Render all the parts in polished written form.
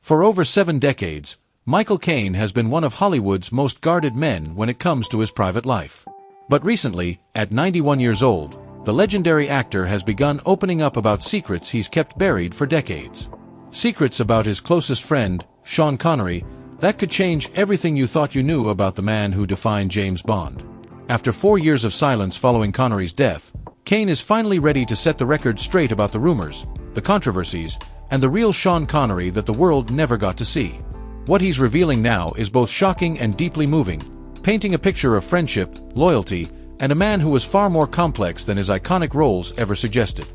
For over 7 decades, Michael Caine has been one of Hollywood's most guarded men when it comes to his private life. But recently, at 91 years old, the legendary actor has begun opening up about secrets he's kept buried for decades. Secrets about his closest friend, Sean Connery, that could change everything you thought you knew about the man who defined James Bond. After 4 years of silence following Connery's death, Caine is finally ready to set the record straight about the rumors, the controversies, and the real Sean Connery that the world never got to see. What he's revealing now is both shocking and deeply moving, painting a picture of friendship, loyalty, and a man who was far more complex than his iconic roles ever suggested.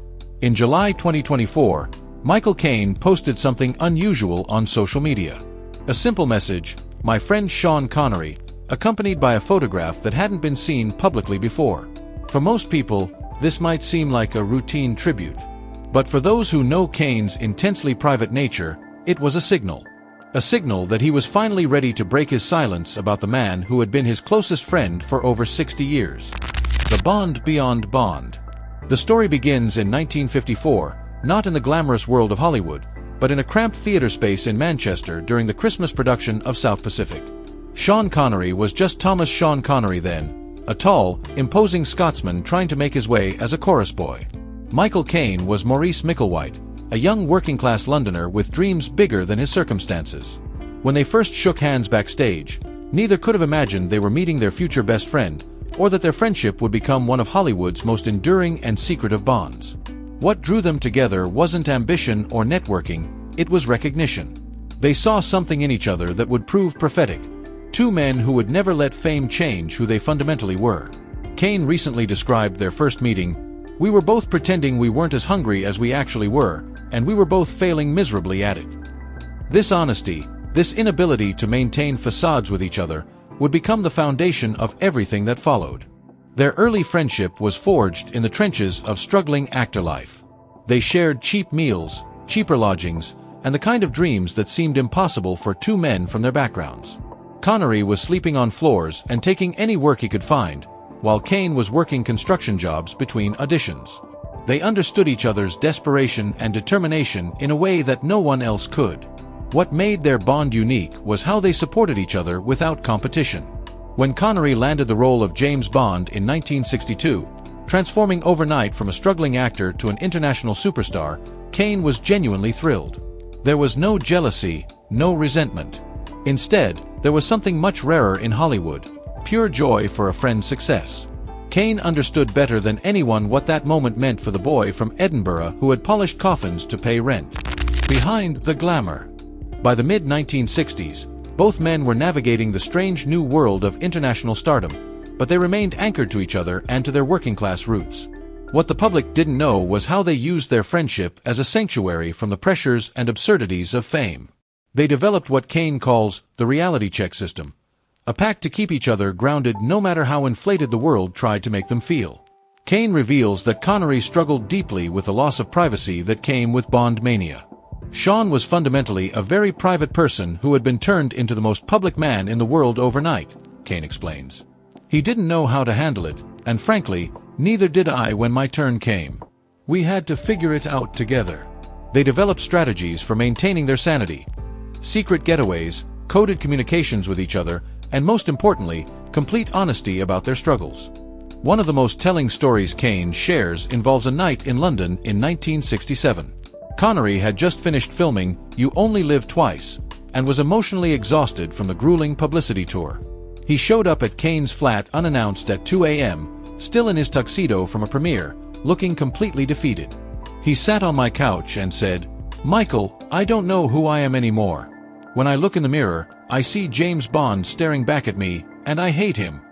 In July 2024, Michael Caine posted something unusual on social media. A simple message, "My friend Sean Connery," accompanied by a photograph that hadn't been seen publicly before. For most people, this might seem like a routine tribute. But for those who know Caine's intensely private nature, it was a signal. A signal that he was finally ready to break his silence about the man who had been his closest friend for over 60 years. The Bond Beyond Bond. The story begins in 1954, not in the glamorous world of Hollywood, but in a cramped theater space in Manchester during the Christmas production of South Pacific. Sean Connery was just Thomas Sean Connery then, a tall, imposing Scotsman trying to make his way as a chorus boy. Michael Caine was Maurice Micklewhite, a young working-class Londoner with dreams bigger than his circumstances. When they first shook hands backstage, neither could have imagined they were meeting their future best friend, or that their friendship would become one of Hollywood's most enduring and secretive bonds. What drew them together wasn't ambition or networking, it was recognition. They saw something in each other that would prove prophetic, two men who would never let fame change who they fundamentally were. Caine recently described their first meeting, "We were both pretending we weren't as hungry as we actually were, and we were both failing miserably at it." This honesty, this inability to maintain facades with each other, would become the foundation of everything that followed. Their early friendship was forged in the trenches of struggling actor life. They shared cheap meals, cheaper lodgings, and the kind of dreams that seemed impossible for two men from their backgrounds. Connery was sleeping on floors and taking any work he could find, while Caine was working construction jobs between auditions. They understood each other's desperation and determination in a way that no one else could. What made their bond unique was how they supported each other without competition. When Connery landed the role of James Bond in 1962, transforming overnight from a struggling actor to an international superstar, Caine was genuinely thrilled. There was no jealousy, no resentment. Instead, there was something much rarer in Hollywood: pure joy for a friend's success. Caine understood better than anyone what that moment meant for the boy from Edinburgh who had polished coffins to pay rent. Behind the glamour. By the mid-1960s, both men were navigating the strange new world of international stardom, but they remained anchored to each other and to their working-class roots. What the public didn't know was how they used their friendship as a sanctuary from the pressures and absurdities of fame. They developed what Caine calls the reality check system, a pact to keep each other grounded no matter how inflated the world tried to make them feel. Caine reveals that Connery struggled deeply with the loss of privacy that came with Bond mania. Sean was fundamentally a very private person who had been turned into the most public man in the world overnight, Caine explains. He didn't know how to handle it, and frankly, neither did I when my turn came. We had to figure it out together. They developed strategies for maintaining their sanity, secret getaways, coded communications with each other, and most importantly, complete honesty about their struggles. One of the most telling stories Caine shares involves a night in London in 1967. Connery had just finished filming You Only Live Twice, and was emotionally exhausted from the grueling publicity tour. He showed up at Caine's flat unannounced at 2 a.m., still in his tuxedo from a premiere, looking completely defeated. He sat on my couch and said, "Michael, I don't know who I am anymore. When I look in the mirror, I see James Bond staring back at me, and I hate him."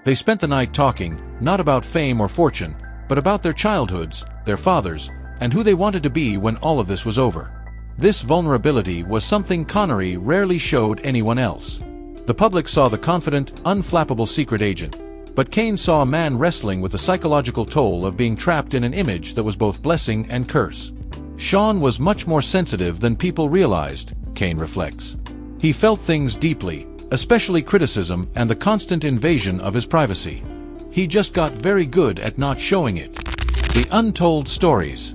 They spent the night talking, not about fame or fortune, but about their childhoods, their fathers, and who they wanted to be when all of this was over. This vulnerability was something Connery rarely showed anyone else. The public saw the confident, unflappable secret agent, but Caine saw a man wrestling with the psychological toll of being trapped in an image that was both blessing and curse. Sean was much more sensitive than people realized, Caine reflects. He felt things deeply, especially criticism and the constant invasion of his privacy. He just got very good at not showing it. The untold stories.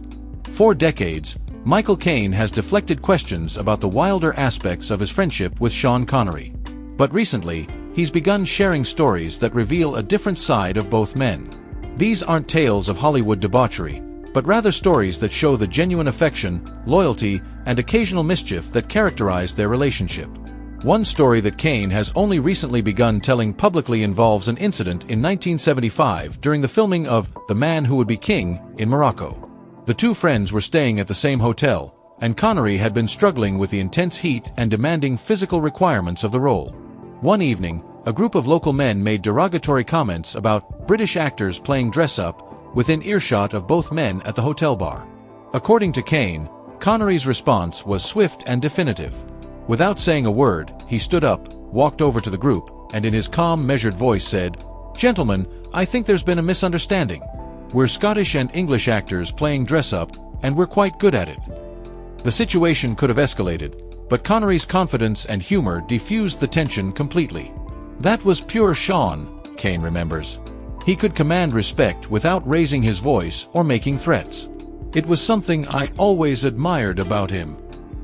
For decades, Michael Caine has deflected questions about the wilder aspects of his friendship with Sean Connery. But recently, he's begun sharing stories that reveal a different side of both men. These aren't tales of Hollywood debauchery, but rather stories that show the genuine affection, loyalty, and occasional mischief that characterize their relationship. One story that Caine has only recently begun telling publicly involves an incident in 1975 during the filming of The Man Who Would Be King in Morocco. The two friends were staying at the same hotel, and Connery had been struggling with the intense heat and demanding physical requirements of the role. One evening, a group of local men made derogatory comments about British actors playing dress-up within earshot of both men at the hotel bar. According to Caine, Connery's response was swift and definitive. Without saying a word, he stood up, walked over to the group, and in his calm, measured voice said, "Gentlemen, I think there's been a misunderstanding. We're Scottish and English actors playing dress-up, and we're quite good at it." The situation could have escalated, but Connery's confidence and humor diffused the tension completely. That was pure Sean, Caine remembers. He could command respect without raising his voice or making threats. It was something I always admired about him.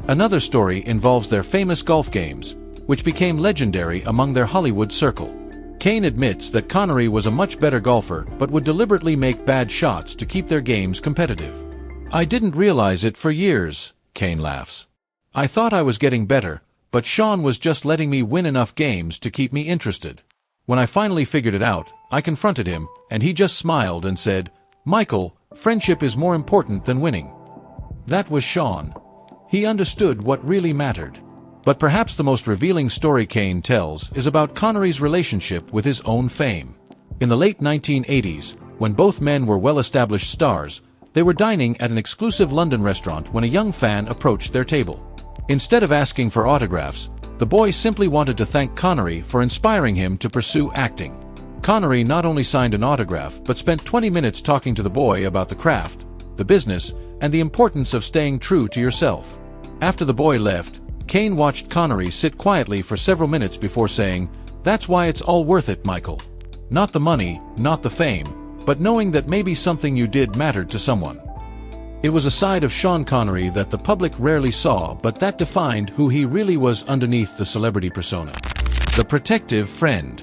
Another story involves their famous golf games, which became legendary among their Hollywood circle. Caine admits that Connery was a much better golfer but would deliberately make bad shots to keep their games competitive. "I didn't realize it for years," Caine laughs. "I thought I was getting better, but Sean was just letting me win enough games to keep me interested. When I finally figured it out, I confronted him, and he just smiled and said, 'Michael, friendship is more important than winning.' That was Sean. He understood what really mattered." But perhaps the most revealing story Caine tells is about Connery's relationship with his own fame. In the late 1980s, when both men were well-established stars, they were dining at an exclusive London restaurant when a young fan approached their table. Instead of asking for autographs, the boy simply wanted to thank Connery for inspiring him to pursue acting. Connery not only signed an autograph but spent 20 minutes talking to the boy about the craft, the business, and the importance of staying true to yourself. After the boy left, Caine watched Connery sit quietly for several minutes before saying, "That's why it's all worth it, Michael. Not the money, not the fame, but knowing that maybe something you did mattered to someone." It was a side of Sean Connery that the public rarely saw, but that defined who he really was underneath the celebrity persona. The protective friend.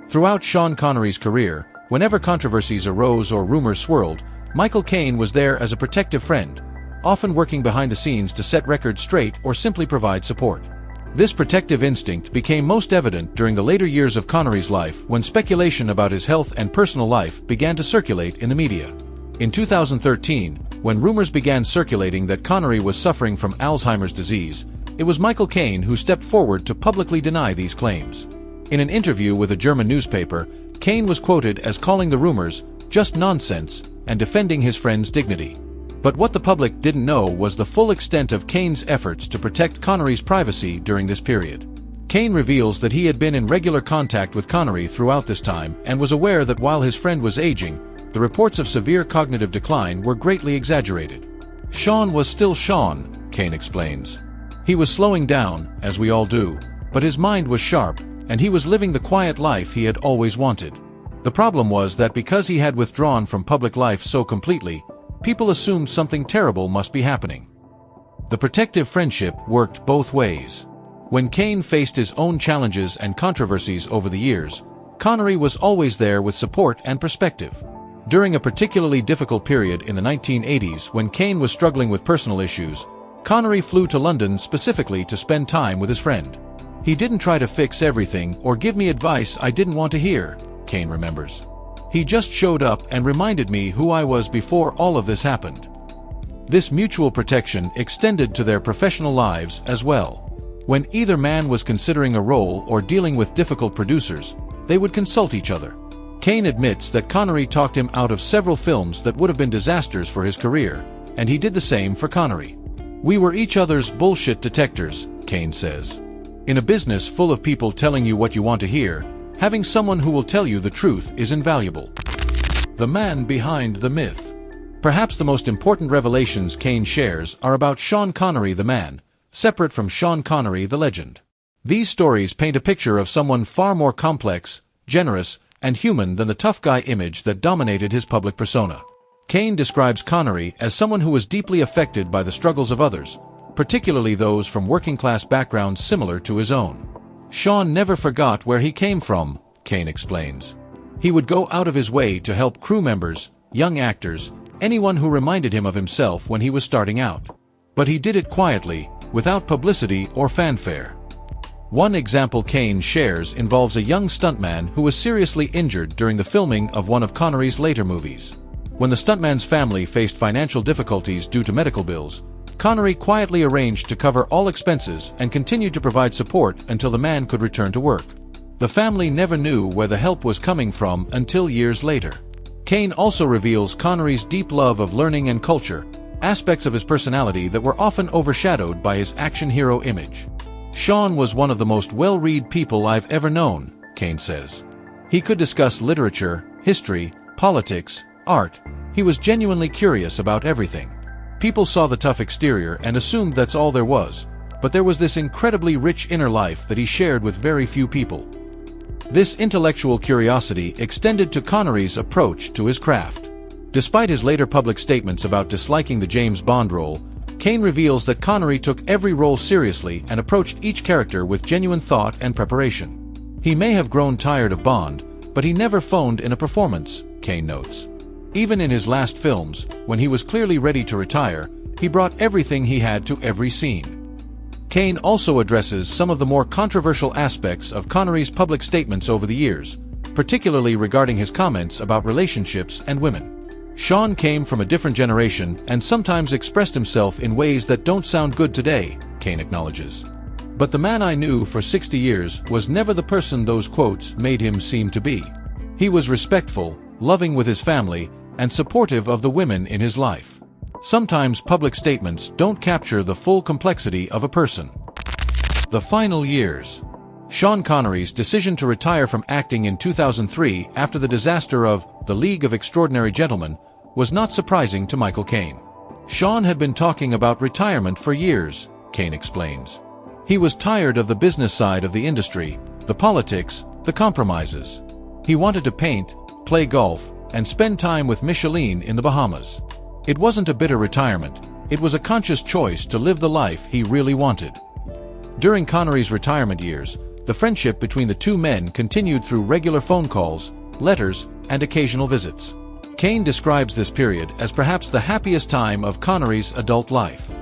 Throughout Sean Connery's career, whenever controversies arose or rumors swirled, Michael Caine was there as a protective friend, often working behind the scenes to set records straight or simply provide support. This protective instinct became most evident during the later years of Connery's life when speculation about his health and personal life began to circulate in the media. In 2013, when rumors began circulating that Connery was suffering from Alzheimer's disease, it was Michael Caine who stepped forward to publicly deny these claims. In an interview with a German newspaper, Caine was quoted as calling the rumors just nonsense and defending his friend's dignity. But what the public didn't know was the full extent of Caine's efforts to protect Connery's privacy during this period. Caine reveals that he had been in regular contact with Connery throughout this time and was aware that while his friend was aging, the reports of severe cognitive decline were greatly exaggerated. Sean was still Sean, Caine explains. He was slowing down, as we all do, but his mind was sharp, and he was living the quiet life he had always wanted. The problem was that because he had withdrawn from public life so completely, people assumed something terrible must be happening. The protective friendship worked both ways. When Caine faced his own challenges and controversies over the years, Connery was always there with support and perspective. During a particularly difficult period in the 1980s when Caine was struggling with personal issues, Connery flew to London specifically to spend time with his friend. "He didn't try to fix everything or give me advice I didn't want to hear," Caine remembers. "He just showed up and reminded me who I was before all of this happened." This mutual protection extended to their professional lives as well. When either man was considering a role or dealing with difficult producers, they would consult each other. Caine admits that Connery talked him out of several films that would have been disasters for his career, and he did the same for Connery. "We were each other's bullshit detectors," Caine says. "In a business full of people telling you what you want to hear, having someone who will tell you the truth is invaluable." The man behind the myth. Perhaps the most important revelations Caine shares are about Sean Connery the man, separate from Sean Connery the legend. These stories paint a picture of someone far more complex, generous, and human than the tough guy image that dominated his public persona. Caine describes Connery as someone who was deeply affected by the struggles of others, particularly those from working-class backgrounds similar to his own. Sean never forgot where he came from, Caine explains. He would go out of his way to help crew members, young actors, anyone who reminded him of himself when he was starting out. But he did it quietly, without publicity or fanfare. One example Caine shares involves a young stuntman who was seriously injured during the filming of one of Connery's later movies. When the stuntman's family faced financial difficulties due to medical bills, Connery quietly arranged to cover all expenses and continued to provide support until the man could return to work. The family never knew where the help was coming from until years later. Caine also reveals Connery's deep love of learning and culture, aspects of his personality that were often overshadowed by his action hero image. Sean was one of the most well-read people I've ever known, Caine says. He could discuss literature, history, politics, art. He was genuinely curious about everything. People saw the tough exterior and assumed that's all there was, but there was this incredibly rich inner life that he shared with very few people. This intellectual curiosity extended to Connery's approach to his craft. Despite his later public statements about disliking the James Bond role, Caine reveals that Connery took every role seriously and approached each character with genuine thought and preparation. He may have grown tired of Bond, but he never phoned in a performance, Caine notes. Even in his last films, when he was clearly ready to retire, he brought everything he had to every scene. Caine also addresses some of the more controversial aspects of Connery's public statements over the years, particularly regarding his comments about relationships and women. Sean came from a different generation and sometimes expressed himself in ways that don't sound good today, Caine acknowledges. But the man I knew for 60 years was never the person those quotes made him seem to be. He was respectful, loving with his family, and supportive of the women in his life. Sometimes public statements don't capture the full complexity of a person. The final years. Sean Connery's decision to retire from acting in 2003 after the disaster of The League of Extraordinary Gentlemen was not surprising to Michael Caine. Sean had been talking about retirement for years, Caine explains. He was tired of the business side of the industry, the politics, the compromises. He wanted to paint, play golf, and spend time with Micheline in the Bahamas. It wasn't a bitter retirement, it was a conscious choice to live the life he really wanted. During Connery's retirement years, the friendship between the two men continued through regular phone calls, letters, and occasional visits. Caine describes this period as perhaps the happiest time of Connery's adult life.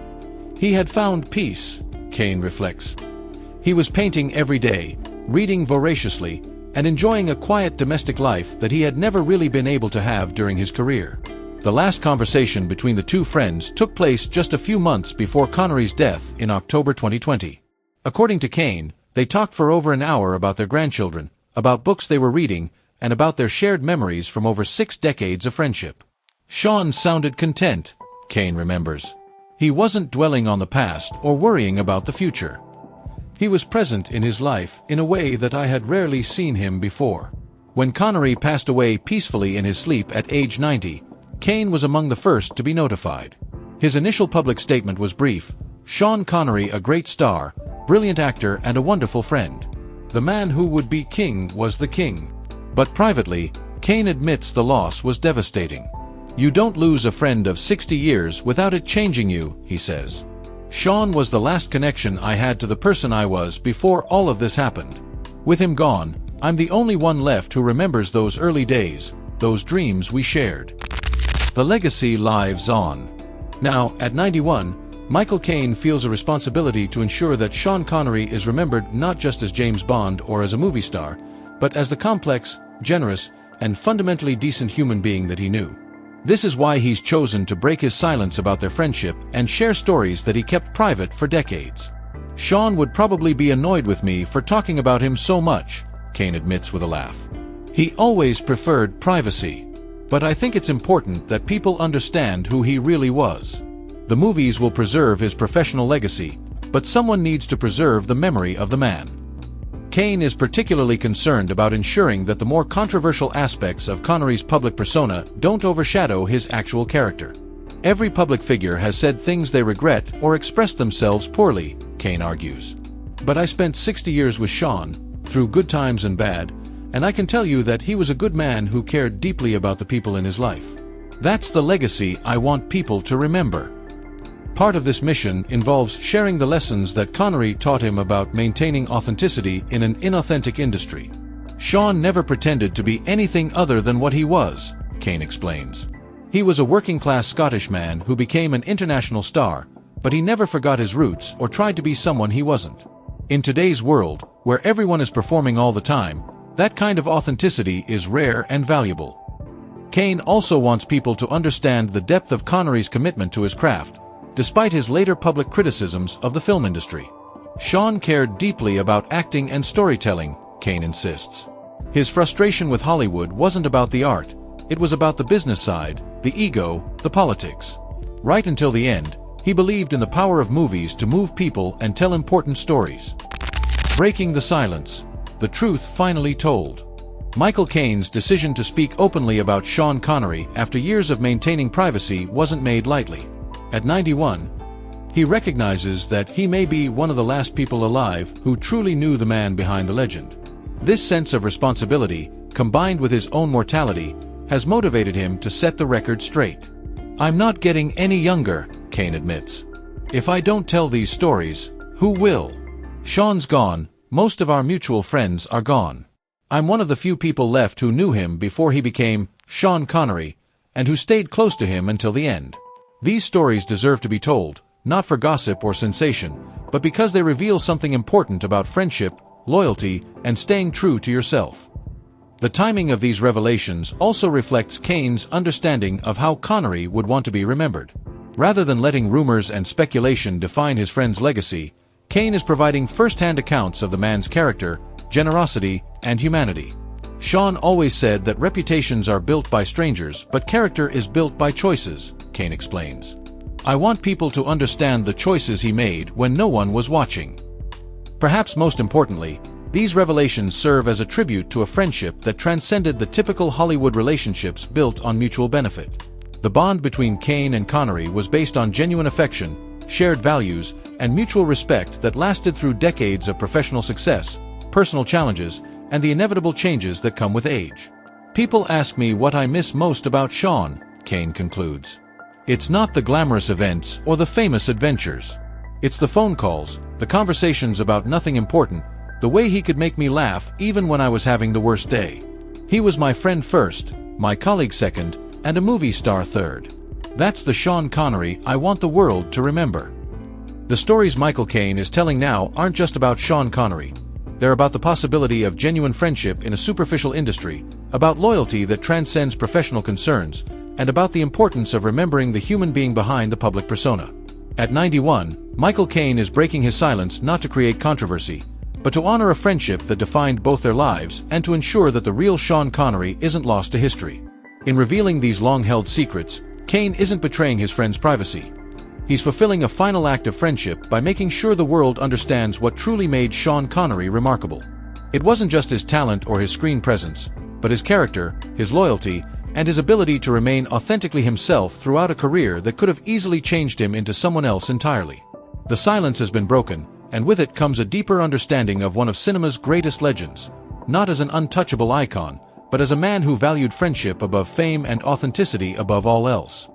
He had found peace, Caine reflects. He was painting every day, reading voraciously, and enjoying a quiet domestic life that he had never really been able to have during his career. The last conversation between the two friends took place just a few months before Connery's death in October 2020. According to Caine, they talked for over an hour about their grandchildren, about books they were reading, and about their shared memories from over 6 decades of friendship. Sean sounded content, Caine remembers. He wasn't dwelling on the past or worrying about the future. He was present in his life in a way that I had rarely seen him before. When Connery passed away peacefully in his sleep at age 90, Caine was among the first to be notified. His initial public statement was brief: Sean Connery, a great star, brilliant actor and a wonderful friend. The man who would be king was the king. But privately, Caine admits the loss was devastating. You don't lose a friend of 60 years without it changing you, he says. Sean was the last connection I had to the person I was before all of this happened. With him gone, I'm the only one left who remembers those early days, those dreams we shared. The legacy lives on. Now, at 91, Michael Caine feels a responsibility to ensure that Sean Connery is remembered not just as James Bond or as a movie star, but as the complex, generous, and fundamentally decent human being that he knew. This is why he's chosen to break his silence about their friendship and share stories that he kept private for decades. Sean would probably be annoyed with me for talking about him so much, Caine admits with a laugh. He always preferred privacy. But I think it's important that people understand who he really was. The movies will preserve his professional legacy, but someone needs to preserve the memory of the man. Caine is particularly concerned about ensuring that the more controversial aspects of Connery's public persona don't overshadow his actual character. Every public figure has said things they regret or expressed themselves poorly, Caine argues. But I spent 60 years with Sean, through good times and bad, and I can tell you that he was a good man who cared deeply about the people in his life. That's the legacy I want people to remember. Part of this mission involves sharing the lessons that Connery taught him about maintaining authenticity in an inauthentic industry. Sean never pretended to be anything other than what he was, Caine explains. He was a working-class Scottish man who became an international star, but he never forgot his roots or tried to be someone he wasn't. In today's world, where everyone is performing all the time, that kind of authenticity is rare and valuable. Caine also wants people to understand the depth of Connery's commitment to his craft, despite his later public criticisms of the film industry. Sean cared deeply about acting and storytelling, Caine insists. His frustration with Hollywood wasn't about the art, it was about the business side, the ego, the politics. Right until the end, he believed in the power of movies to move people and tell important stories. Breaking the silence, the truth finally told. Michael Caine's decision to speak openly about Sean Connery after years of maintaining privacy wasn't made lightly. At 91, he recognizes that he may be one of the last people alive who truly knew the man behind the legend. This sense of responsibility, combined with his own mortality, has motivated him to set the record straight. "I'm not getting any younger," Caine admits. "If I don't tell these stories, who will? Sean's gone, most of our mutual friends are gone. I'm one of the few people left who knew him before he became Sean Connery, and who stayed close to him until the end. These stories deserve to be told, not for gossip or sensation, but because they reveal something important about friendship, loyalty, and staying true to yourself." The timing of these revelations also reflects Caine's understanding of how Connery would want to be remembered. Rather than letting rumors and speculation define his friend's legacy, Caine is providing first-hand accounts of the man's character, generosity, and humanity. Sean always said that reputations are built by strangers, but character is built by choices, Caine explains. "I want people to understand the choices he made when no one was watching." Perhaps most importantly, these revelations serve as a tribute to a friendship that transcended the typical Hollywood relationships built on mutual benefit. The bond between Caine and Connery was based on genuine affection, shared values, and mutual respect that lasted through decades of professional success, personal challenges, and the inevitable changes that come with age. "People ask me what I miss most about Sean," Caine concludes. "It's not the glamorous events or the famous adventures. It's the phone calls, the conversations about nothing important, the way he could make me laugh even when I was having the worst day. He was my friend first, my colleague second, and a movie star third. That's the Sean Connery I want the world to remember." The stories Michael Caine is telling now aren't just about Sean Connery. They're about the possibility of genuine friendship in a superficial industry, about loyalty that transcends professional concerns, and about the importance of remembering the human being behind the public persona. At 91, Michael Caine is breaking his silence not to create controversy, but to honor a friendship that defined both their lives and to ensure that the real Sean Connery isn't lost to history. In revealing these long-held secrets, Caine isn't betraying his friend's privacy. He's fulfilling a final act of friendship by making sure the world understands what truly made Sean Connery remarkable. It wasn't just his talent or his screen presence, but his character, his loyalty, and his ability to remain authentically himself throughout a career that could have easily changed him into someone else entirely. The silence has been broken, and with it comes a deeper understanding of one of cinema's greatest legends, not as an untouchable icon, but as a man who valued friendship above fame and authenticity above all else.